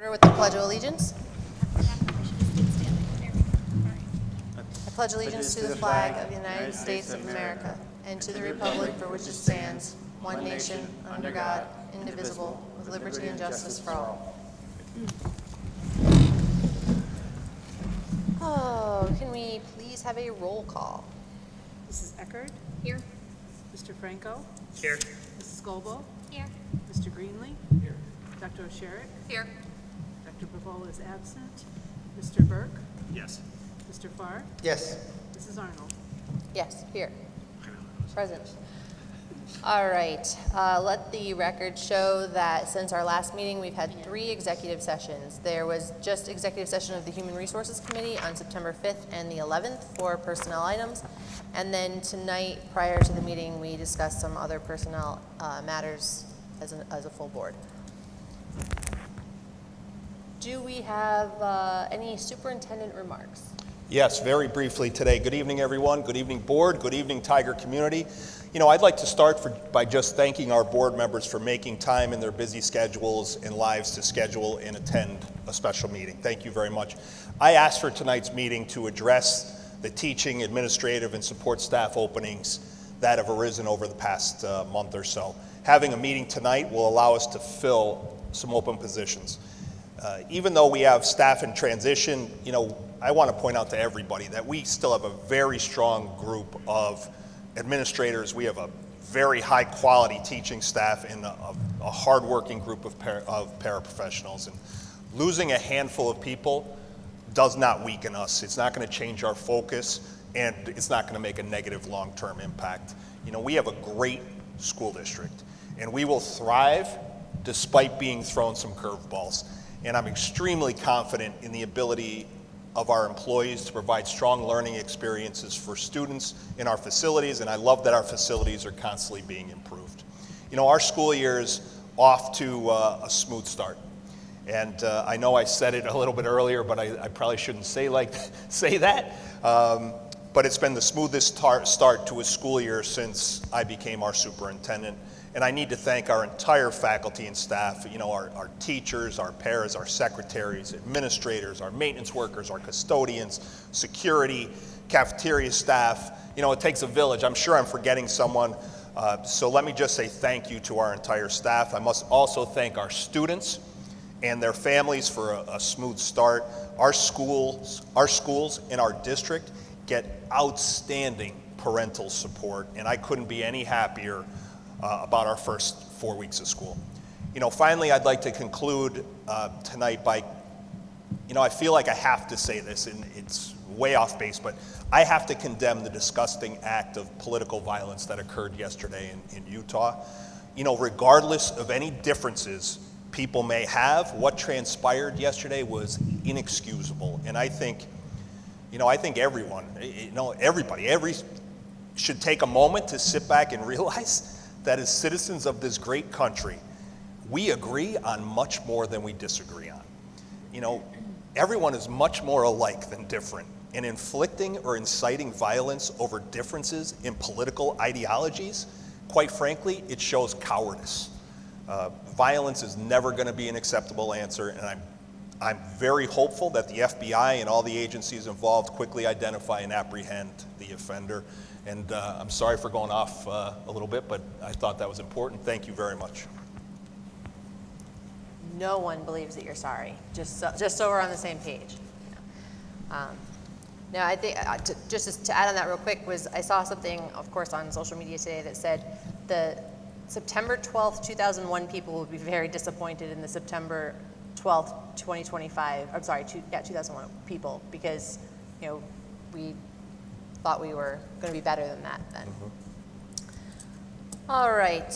With the Pledge of Allegiance. I pledge allegiance to the flag of the United States of America and to the republic for which it stands, one nation, under God, indivisible, with liberty and justice for all. Oh, can we please have a roll call? Mrs. Eckert? Here. Mr. Franco? Here. Mrs. Goebel? Here. Mr. Greenlee? Here. Dr. O'Sherrick? Here. Dr. Pavola is absent. Mr. Burke? Yes. Mr. Farr? Yes. Mrs. Arnold? Yes, here. Present. All right, let the record show that since our last meeting, we've had 3 executive sessions. There was just executive session of the Human Resources Committee on September 5th and the 11th for personnel items. And then tonight, prior to the meeting, we discussed some other personnel matters as a full board. Do we have any superintendent remarks? Yes, very briefly today. Good evening, everyone. Good evening, board. Good evening, Tiger community. You know, I'd like to start by just thanking our board members for making time in their busy schedules and lives to schedule and attend a special meeting. Thank you very much. I asked for tonight's meeting to address the teaching, administrative, and support staff openings that have arisen over the past month or so. Having a meeting tonight will allow us to fill some open positions. Even though we have staff in transition, you know, I want to point out to everybody that we still have a very strong group of administrators. We have a very high quality teaching staff and a hardworking group of paraprofessionals. And losing a handful of people does not weaken us. It's not going to change our focus, and it's not going to make a negative long-term impact. You know, we have a great school district, and we will thrive despite being thrown some curveballs. And I'm extremely confident in the ability of our employees to provide strong learning experiences for students in our facilities, and I love that our facilities are constantly being improved. You know, our school year is off to a smooth start. And I know I said it a little bit earlier, but I probably shouldn't say that. But it's been the smoothest start to a school year since I became our superintendent. And I need to thank our entire faculty and staff, you know, our teachers, our paras, our secretaries, administrators, our maintenance workers, our custodians, security, cafeteria staff. You know, it takes a village. I'm sure I'm forgetting someone. So let me just say thank you to our entire staff. I must also thank our students and their families for a smooth start. Our schools in our district get outstanding parental support, and I couldn't be any happier about our first 4 weeks of school. You know, finally, I'd like to conclude tonight by, you know, I feel like I have to say this, and it's way off base, but I have to condemn the disgusting act of political violence that occurred yesterday in Utah. You know, regardless of any differences people may have, what transpired yesterday was inexcusable. And I think, you know, everyone, you know, everybody should take a moment to sit back and realize that as citizens of this great country, we agree on much more than we disagree on. You know, everyone is much more alike than different, and inflicting or inciting violence over differences in political ideologies, quite frankly, it shows cowardice. Violence is never going to be an acceptable answer, and I'm very hopeful that the FBI and all the agencies involved quickly identify and apprehend the offender. And I'm sorry for going off a little bit, but I thought that was important. Thank you very much. No one believes that you're sorry, just so we're on the same page. Now, I think, just to add on that real quick, I saw something, of course, on social media today that said the September 12th, 2001 people will be very disappointed in the September 12th, 2025, I'm sorry, 2001 people, because, you know, we thought we were going to be better than that then. All right,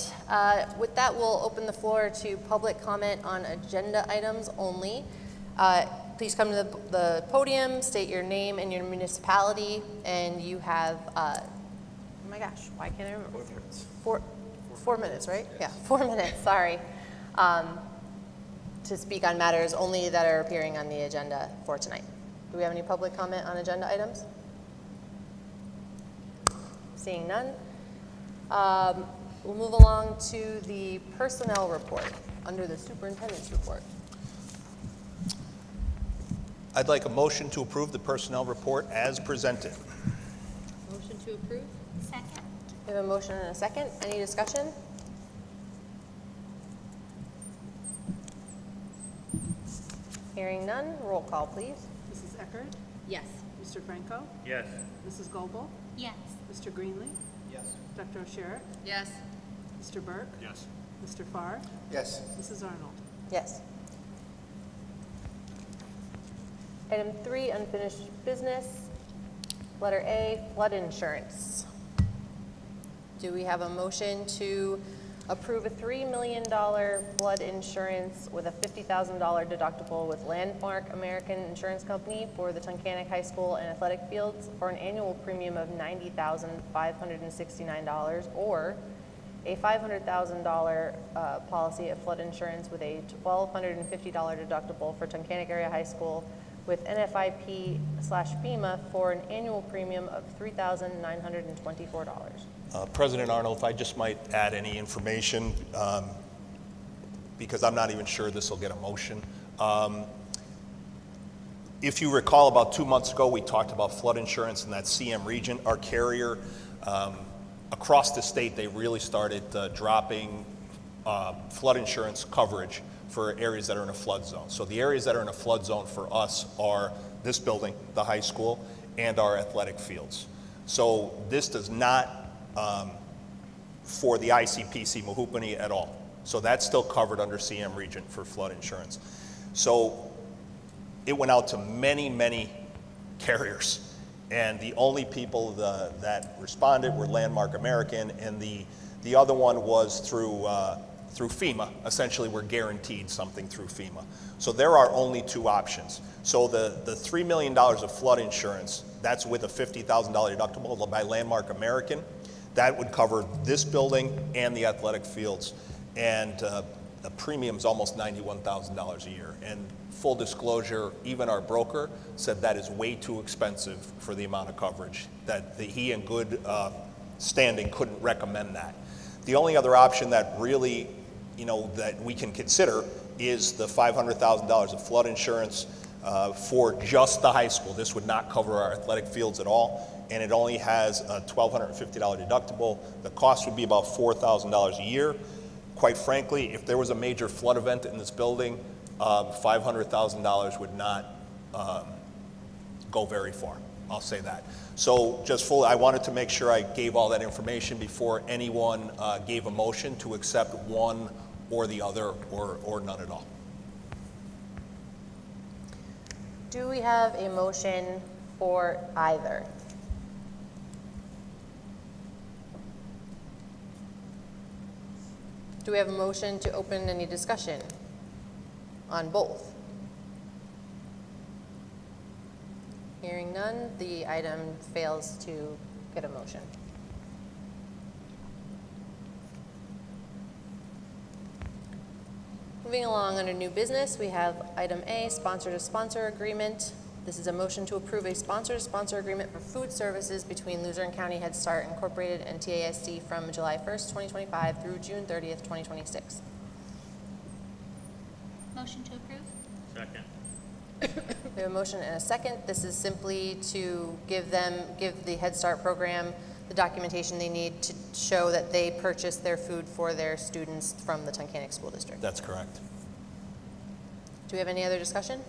with that, we'll open the floor to public comment on agenda items only. Please come to the podium, state your name and your municipality, and you have, oh my gosh, why can't I remember? 4 minutes, right? Yeah, 4 minutes, sorry. To speak on matters only that are appearing on the agenda for tonight. Do we have any public comment on agenda items? Seeing none. We'll move along to the personnel report under the superintendent's report. I'd like a motion to approve the personnel report as presented. Motion to approve? Second. We have a motion and a second. Any discussion? Hearing none, roll call, please. Mrs. Eckert? Yes. Mr. Franco? Yes. Mrs. Goebel? Yes. Mr. Greenlee? Yes. Dr. O'Sherick? Yes. Mr. Burke? Yes. Mr. Farr? Yes. Mrs. Arnold? Yes. Item 3, unfinished business. Letter A, flood insurance. Do we have a motion to approve a $3 million flood insurance with a $50,000 deductible with Landmark American Insurance Company for the Tunkhannock High School and athletic fields for an annual premium of $90,569, or a $500,000 policy of flood insurance with a $1,250 deductible for Tunkhannock Area High School with NFIP/FEMA for an annual premium of $3,924. President Arnold, if I just might add any information, because I'm not even sure this will get a motion. If you recall, about 2 months ago, we talked about flood insurance in that CM region. Our carrier, across the state, they really started dropping flood insurance coverage for areas that are in a flood zone. So the areas that are in a flood zone for us are this building, the high school, and our athletic fields. So this does not for the ICPC Mahoopany at all. So that's still covered under CM Region for flood insurance. So it went out to many, many carriers, and the only people that responded were Landmark American, and the other one was through FEMA. Essentially, we're guaranteed something through FEMA. So there are only two options. So the $3 million of flood insurance, that's with a $50,000 deductible by Landmark American. That would cover this building and the athletic fields. And the premium's almost $91,000 a year. And full disclosure, even our broker said that is way too expensive for the amount of coverage, that he in good standing couldn't recommend that. The only other option that really, that we can consider is the $500,000 of flood insurance for just the high school. This would not cover our athletic fields at all, and it only has a $1,250 deductible. The cost would be about $4,000 a year. Quite frankly, if there was a major flood event in this building, $500,000 would not go very far. I'll say that. So I wanted to make sure I gave all that information before anyone gave a motion to accept one or the other or none at all. Do we have a motion for either? Do we have a motion to open any discussion on both? Hearing none, the item fails to get a motion. Moving along under new business, we have item A, sponsor-to-sponsor agreement. This is a motion to approve a sponsor-to-sponsor agreement for food services between Luzerne County Head Start Incorporated and TASD from July 1st, 2025 through June 30th, 2026. Motion to approve? Second. We have a motion and a second. This is simply to give the Head Start program the documentation they need to show that they purchased their food for their students from the Tunkhannock School District. That's correct. Do we have any other discussion?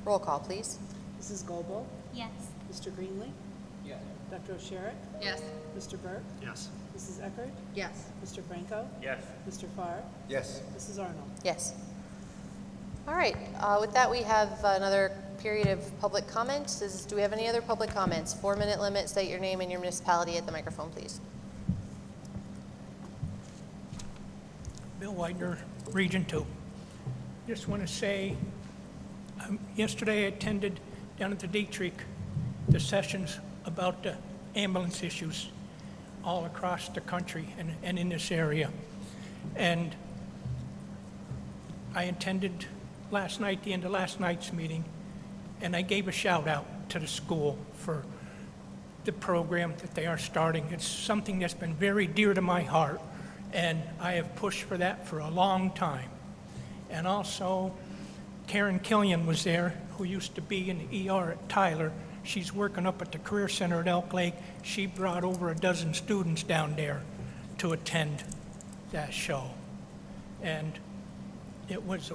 Roll call, please. Mrs. Goebel? Yes. Mr. Greenlee? Yes. Dr. O'Sherick? Yes. Mr. Burke? Yes. Mrs. Eckert? Yes. Mr. Franco? Yes. Mr. Farr? Yes. Mrs. Arnold? Yes. All right. With that, we have another period of public comment. Do we have any other public comments? 4-minute limit. State your name and your municipality at the microphone, please. Bill Widener, Region 2. Just want to say, yesterday I attended down at the Dietrich the sessions about the ambulance issues all across the country and in this area. And I attended last night, the end of last night's meeting, and I gave a shout out to the school for the program that they are starting. It's something that's been very dear to my heart, and I have pushed for that for a long time. And also, Karen Killian was there, who used to be in the ER at Tyler. She's working up at the Career Center at Elk Lake. She brought over a dozen students down there to attend that show. And it was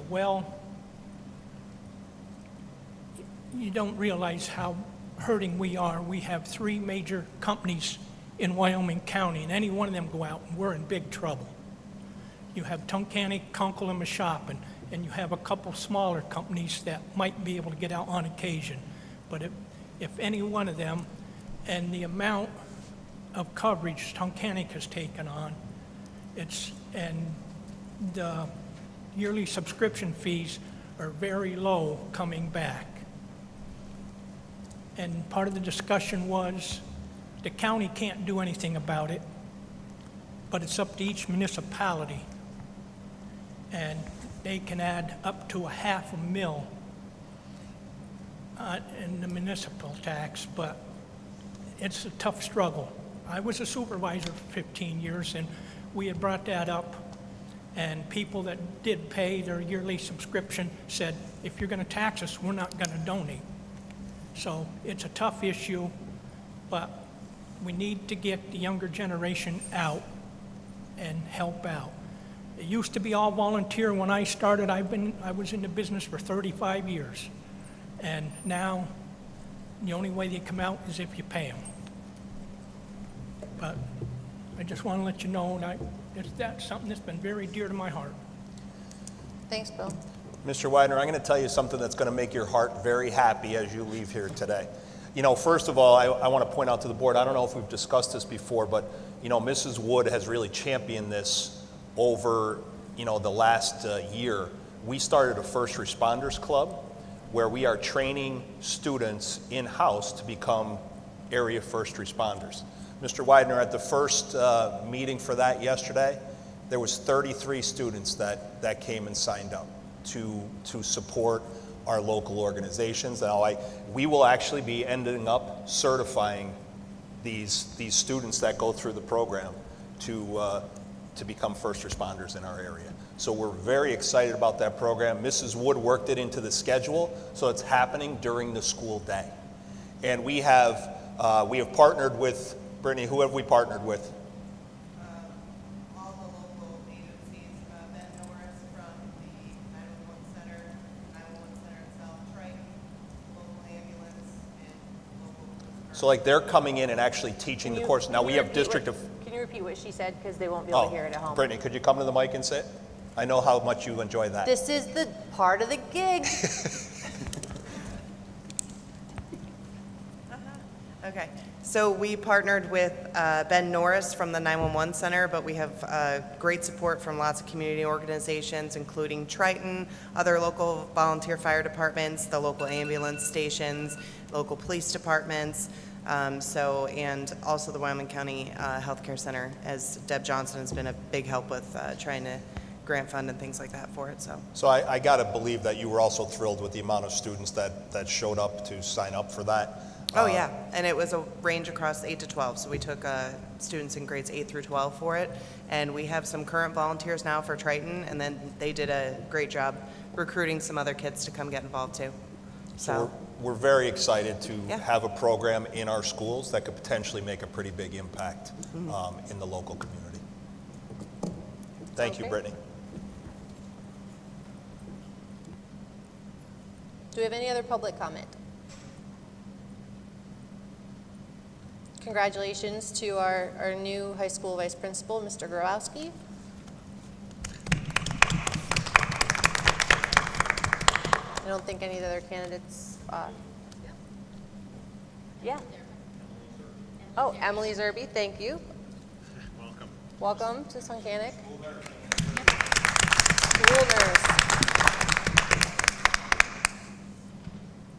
you don't realize how hurting we are. We have 3 major companies in Wyoming County, and any one of them go out, and we're in big trouble. You have Tunkhannock, Kunkel, and Mashopin, and you have a couple smaller companies that might be able to get out on occasion. But if any one of them, and the amount of coverage Tunkhannock has taken on, and the yearly subscription fees are very low coming back. And part of the discussion was the county can't do anything about it, but it's up to each municipality. And they can add up to $500,000 in the municipal tax, but it's a tough struggle. I was a supervisor for 15 years, and we had brought that up, and people that did pay their yearly subscription said, if you're going to tax us, we're not going to donate. So it's a tough issue, but we need to get the younger generation out and help out. It used to be all volunteer when I started. I was in the business for 35 years. And now, the only way they come out is if you pay them. But I just want to let you know that's something that's been very dear to my heart. Thanks, Bill. Mr. Widener, I'm going to tell you something that's going to make your heart very happy as you leave here today. You know, first of all, I want to point out to the board, I don't know if we've discussed this before, but, you know, Mrs. Wood has really championed this over, you know, the last year. We started a first responders club where we are training students in-house to become area first responders. Mr. Widener, at the first meeting for that yesterday, there was 33 students that came and signed up to support our local organizations. Now, we will actually be ending up certifying these students that go through the program to become first responders in our area. So we're very excited about that program. Mrs. Wood worked it into the schedule, so it's happening during the school day. And we have partnered with, Brittany, who have we partnered with? All the local agencies, Ben Norris from the 911 Center, 911 Center itself, Triton, local ambulance, and local police. So like they're coming in and actually teaching the course. Now we have district of... Can you repeat what she said, because they won't be able to hear it at home? Brittany, could you come to the mic and sit? I know how much you enjoy that. This is the part of the gig. Okay, so we partnered with Ben Norris from the 911 Center, but we have great support from lots of community organizations, including Triton, other local volunteer fire departments, the local ambulance stations, local police departments, and also the Wyoming County Healthcare Center, as Deb Johnson has been a big help with trying to grant fund and things like that for it. So I got to believe that you were also thrilled with the amount of students that showed up to sign up for that. Oh, yeah, and it was a range across 8 to 12, so we took students in grades 8 through 12 for it, and we have some current volunteers now for Triton, and then they did a great job recruiting some other kids to come get involved too. So we're very excited to Yeah. have a program in our schools that could potentially make a pretty big impact in the local community. Thank you, Okay. Brittany. Do we have any other public comment? Congratulations to our new high school vice principal, Mr. Growowski. I don't think any of the other candidates, yeah. Oh, Emily Zerby, thank you. Welcome. Welcome to Tunkhannock. School nurse.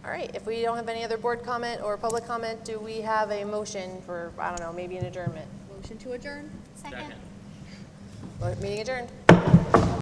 All right, if we don't have any other board comment or public comment, do we have a motion for, I don't know, maybe an adjournment? Motion to adjourn? Second. Meeting adjourned.